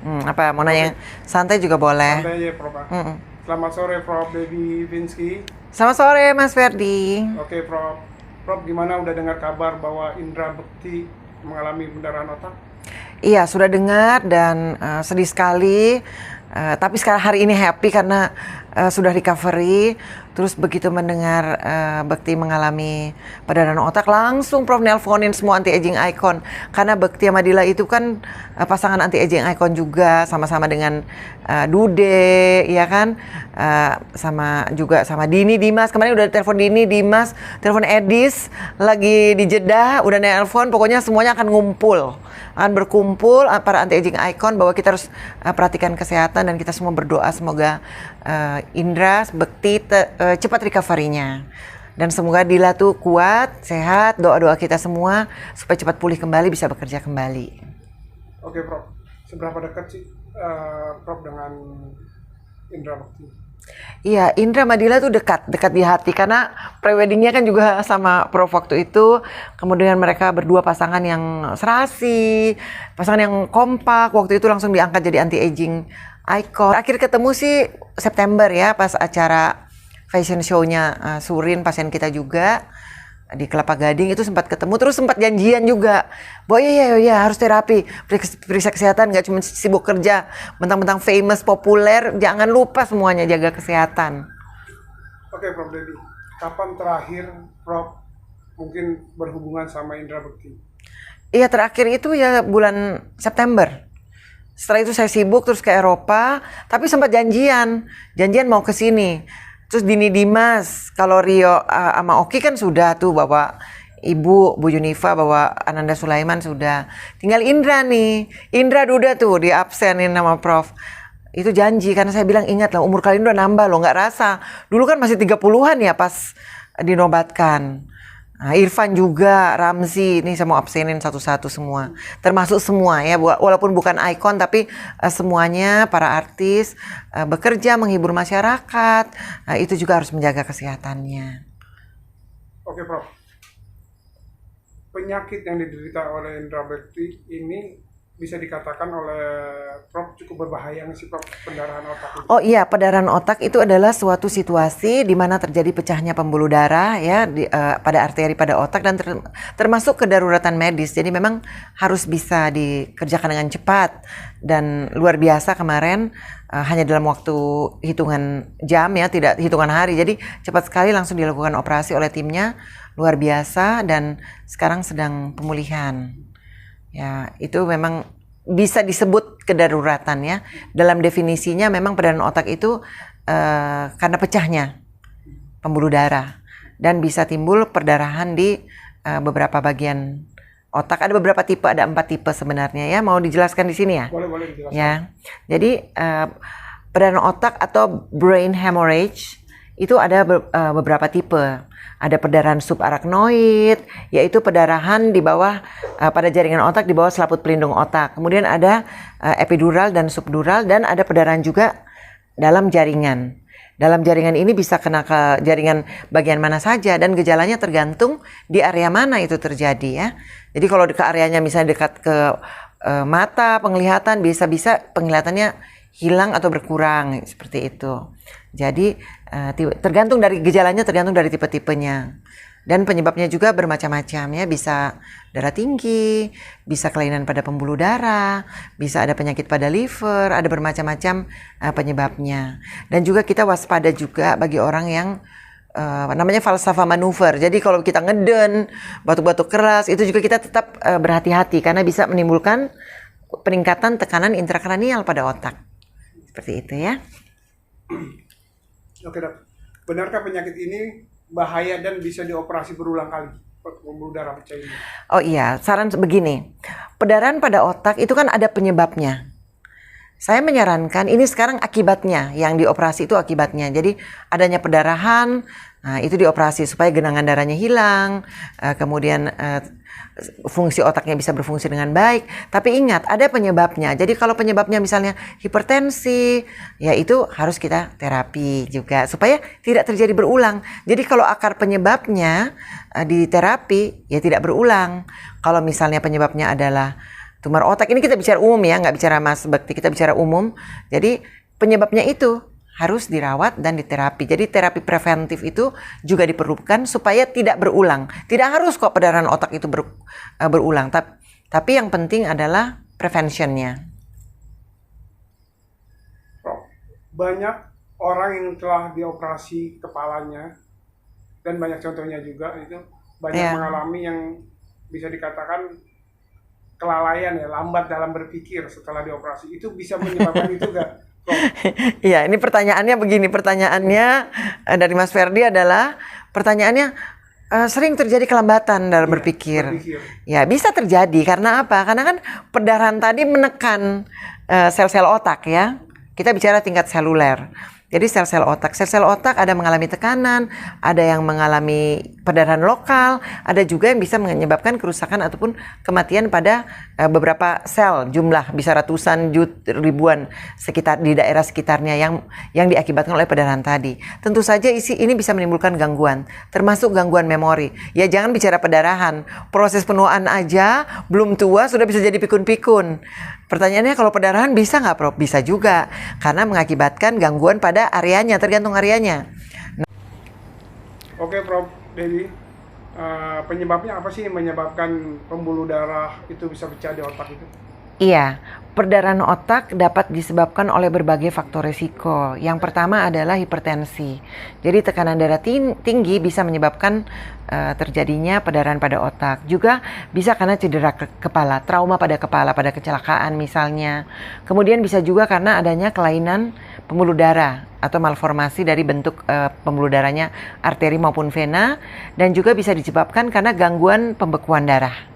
Apa mau nanya santai juga boleh. Santai ya, Prof. Selamat sore, Prof. Devi Vinsky. Selamat sore Mas Ferdi. Oke, Prof. Prof, gimana udah dengar kabar bahwa Indra Bekti mengalami pendarahan otak? Iya, sudah dengar dan sedih sekali. Tapi sekarang hari ini happy karena sudah recovery. Terus begitu mendengar Bekti mengalami pendarahan otak, langsung Prof nelponin semua anti-aging icon. Karena Bekti sama Dila itu kan pasangan anti-aging icon juga, sama-sama dengan Dude, ya kan? Sama Dini, Dimas. Kemarin udah telepon Dini, Dimas, telepon Edis, lagi di Jeddah, udah nelpon. Pokoknya semuanya akan ngumpul, akan berkumpul para anti-aging icon bahwa kita harus perhatikan kesehatan dan kita semua berdoa semoga Indra, Bekti cepat recovery-nya. Dan semoga Dila tuh kuat, sehat, doa-doa kita semua supaya cepat pulih kembali, bisa bekerja kembali. Oke, Prof. Seberapa dekat sih Prof dengan Indra Bekti? Iya, Indra sama Dila tuh dekat di hati karena preweddingnya kan juga sama Prof waktu itu. Kemudian mereka berdua pasangan yang serasi, pasangan yang kompak. Waktu itu langsung diangkat jadi anti-aging icon. Akhir ketemu sih September ya, pas acara fashion show-nya Surin, pasien kita juga di Kelapa Gading itu sempat ketemu, terus sempat janjian juga bahwa iya harus terapi, periksa kesehatan, nggak cuma sibuk kerja mentang-mentang famous populer, jangan lupa semuanya jaga kesehatan. Oke, Prof Devi, kapan terakhir Prof mungkin berhubungan sama Indra Bekti? Iya, terakhir itu ya bulan September. Setelah itu saya sibuk terus ke Eropa, tapi sempat janjian mau ke sini. Terus Dini, Dimas, kalau Rio sama Oki kan sudah tuh bawa Ibu Bu Yunifa, bawa Ananda Sulaiman sudah. Tinggal Indra nih. Indra udah tuh di absenin sama Prof. Itu janji karena saya bilang ingat lah umur kalian udah nambah loh, nggak rasa. Dulu kan masih 30-an ya pas dinobatkan. Nah, Irfan juga, Ramzi, ini saya mau absenin satu-satu semua. Termasuk semua ya, walaupun bukan ikon tapi semuanya para artis bekerja menghibur masyarakat, itu juga harus menjaga kesehatannya. Oke, Prof. Penyakit yang diderita oleh Indra Bekti ini bisa dikatakan oleh Prof cukup berbahaya nggak sih, Prof, pendarahan otak itu? Oh iya, pendarahan otak itu adalah suatu situasi di mana terjadi pecahnya pembuluh darah ya pada arteri pada otak dan termasuk kedaruratan medis. Jadi memang harus bisa dikerjakan dengan cepat dan luar biasa kemarin hanya dalam waktu hitungan jam ya, tidak hitungan hari. Jadi cepat sekali langsung dilakukan operasi oleh timnya, luar biasa dan sekarang sedang pemulihan. Ya, itu memang bisa disebut kedaruratan ya. Dalam definisinya memang pendarahan otak itu karena pecahnya pembuluh darah dan bisa timbul perdarahan di beberapa bagian otak. Ada beberapa tipe, ada 4 tipe sebenarnya ya. Mau dijelaskan di sini ya? Boleh dijelaskan. Ya, jadi perdarahan otak atau brain hemorrhage itu ada beberapa tipe. Ada perdarahan subarachnoid, yaitu perdarahan di bawah pada jaringan otak di bawah selaput pelindung otak. Kemudian ada epidural dan subdural dan ada perdarahan juga dalam jaringan. Dalam jaringan ini bisa kena ke jaringan bagian mana saja dan gejalanya tergantung di area mana itu terjadi ya. Jadi kalau ke areanya misalnya dekat ke mata, penglihatan, bisa-bisa penglihatannya hilang atau berkurang seperti itu. Jadi tergantung dari gejalanya, tergantung dari tipe-tipenya. Dan penyebabnya juga bermacam-macam ya, bisa darah tinggi, bisa kelainan pada pembuluh darah, bisa ada penyakit pada liver, ada bermacam-macam penyebabnya. Dan juga kita waspada juga bagi orang yang namanya falsafa manuver. Jadi kalau kita ngeden, batuk-batuk keras, itu juga kita tetap berhati-hati karena bisa menimbulkan peningkatan tekanan intrakranial pada otak. Seperti itu ya. Oke, Dok. Benarkah penyakit ini bahaya dan bisa dioperasi berulang kali? Pembuluh darah pecah ini. Oh iya, saran begini. Pendarahan pada otak itu kan ada penyebabnya. Saya menyarankan ini sekarang akibatnya, yang dioperasi itu akibatnya. Jadi adanya pendarahan, itu dioperasi supaya genangan darahnya hilang, kemudian fungsi otaknya bisa berfungsi dengan baik. Tapi ingat, ada penyebabnya. Jadi kalau penyebabnya misalnya hipertensi, ya itu harus kita terapi juga supaya tidak terjadi berulang. Jadi kalau akar penyebabnya di terapi, ya tidak berulang. Kalau misalnya penyebabnya adalah Tumor otak ini kita bicara umum ya, nggak bicara Mas Bekti, kita bicara umum. Jadi penyebabnya itu harus dirawat dan diterapi. Jadi terapi preventif itu juga diperlukan supaya tidak berulang. Tidak harus kok perdarahan otak itu berulang, tapi yang penting adalah preventionnya. Prof, banyak orang yang telah dioperasi kepalanya dan banyak contohnya juga itu banyak mengalami yang bisa dikatakan kelalaian ya, lambat dalam berpikir setelah dioperasi. Itu bisa menyebabkan itu nggak, Prof? Iya, ini pertanyaannya begini. Pertanyaannya dari Mas Ferdi adalah pertanyaannya sering terjadi kelambatan dalam berpikir. Ya, bisa terjadi karena apa? Karena kan perdarahan tadi menekan sel-sel otak ya. Kita bicara tingkat seluler. Jadi sel-sel otak ada mengalami tekanan, ada yang mengalami perdarahan lokal, ada juga yang bisa menyebabkan kerusakan ataupun kematian pada beberapa sel, jumlah bisa ratusan ribuan sekitar di daerah sekitarnya yang diakibatkan oleh perdarahan tadi. Tentu saja ini bisa menimbulkan gangguan, termasuk gangguan memori. Ya jangan bicara perdarahan, proses penuaan aja belum tua sudah bisa jadi pikun-pikun. Pertanyaannya kalau perdarahan bisa nggak, Prof? Bisa juga, karena mengakibatkan gangguan pada areanya, tergantung areanya. Oke, Prof. Dewi, penyebabnya apa sih yang menyebabkan pembuluh darah itu bisa pecah di otak itu? Iya, perdarahan otak dapat disebabkan oleh berbagai faktor risiko. Yang pertama adalah hipertensi. Jadi tekanan darah tinggi bisa menyebabkan terjadinya perdarahan pada otak. Juga bisa karena cedera kepala, trauma pada kepala, pada kecelakaan misalnya. Kemudian bisa juga karena adanya kelainan pembuluh darah atau malformasi dari bentuk pembuluh darahnya, arteri maupun vena. Dan juga bisa disebabkan karena gangguan pembekuan darah.